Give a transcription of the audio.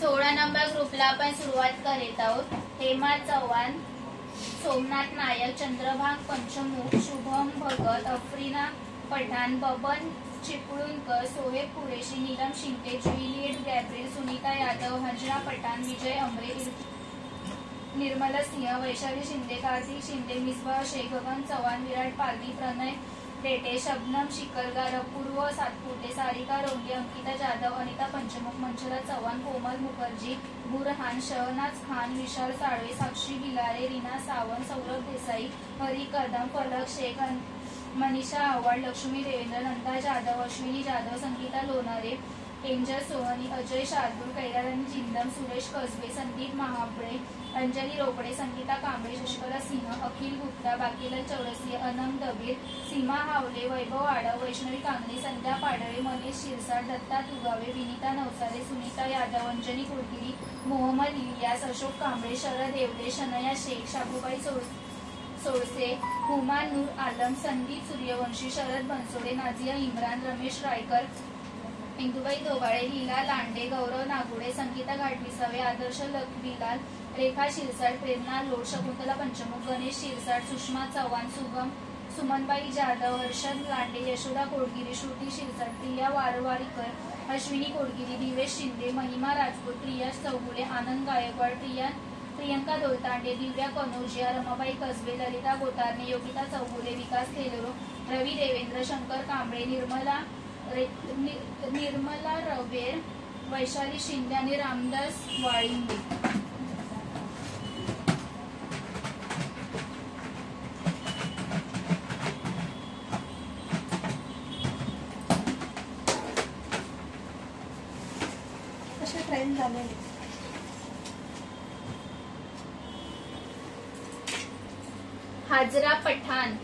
16 number ग्रुपला आपण सुरुवात करीत आहोत। हेमा चव्हाण, सोमनाथ नायक, चंद्रभाग पंचमुख, शुभम भगत, अफरीना पठाण, बबन चिपळूणकर, सोहेब कुरेशी, नीलम शिंदे, ज्युलिएट गॅब्रिएल, सुनीता यादव, हंजना पठाण, विजय अमरे, निर्मला सिंह, वैशाली शिंदे, कार्तिक शिंदे, मिसबा शेख, गगन चव्हाण, विराट पालवी, प्रणय रेटे, शबनम शिकलगार, अपूर्व सातपुते, सारिका रोंगे, अंकिता जाधव, अनिता पंचमुख, मंचला चव्हाण, कोमल मुखर्जी, बुरहान, शहनाज खान, विशाल साळवे, साक्षी गिलारे, रीना सावंत, सौरभ देसाई, हरी कदम, फलक शेख, मनीषा आव्हाड, लक्ष्मी देवेंद्र, नंदा जाधव, अश्विनी जाधव, संगीता लोणारे, एंजल सोहनी, अजय शार्दूल, कैलाराणी जिंदम, सुरेश कसबे, संदीप महाबळे, अंजली रोकडे, संगीता कांबळे, शशिकला सिंह, अखिल गुप्ता, बाकीलाल चौरसिया, अनंत दबीर, सीमा हावले, वैभव आडव, वैष्णवी कांगणे, संध्या पाडळे, मनीष शिरसाट, दत्ता तुगावे, विनीता नवसारे, सुनीता यादव, अंजनी कुलगिरी, मोहम्मद इलियास, अशोक कांबळे, शरद येवले, शनया शेख, शाबूबाई सोळसे, हुमान नूर आलम, संदीप सूर्यवंशी, शरद बनसोडे, नाझिया इम्रान, रमेश रायकर, इंदुबाई दोबाळे, लीला लांडे, गौरव नागुडे, संगीता घाटविसावे, आदर्श लखविलाल, रेखा शिरसाट, प्रेरणा लोट, शकुंतला पंचमुख, गणेश शिरसाट, सुषमा चव्हाण, सुमनबाई जाधव, हर्षद लांडे, यशोदा कोडगिरी, श्रुती शिरसाट, प्रिया वारवारीकर, अश्विनी कोडगिरी, दिवेश शिंदे, महिमा राजपूत, प्रिया चौगुले, आनंद गायकवाड, प्रियंका दोलतांडे, दिव्या कनौजिया, रमाबाई कसबे, ललिता गोतारणे, योगिता चौगुले, विकास थेलोरो, रवी देवेंद्र, शंकर कांबळे, निर्मला रवेर, वैशाली शिंदे आणि रामदास वाळिंबे। कशा ट्रेन झाले हाजरा पठाण,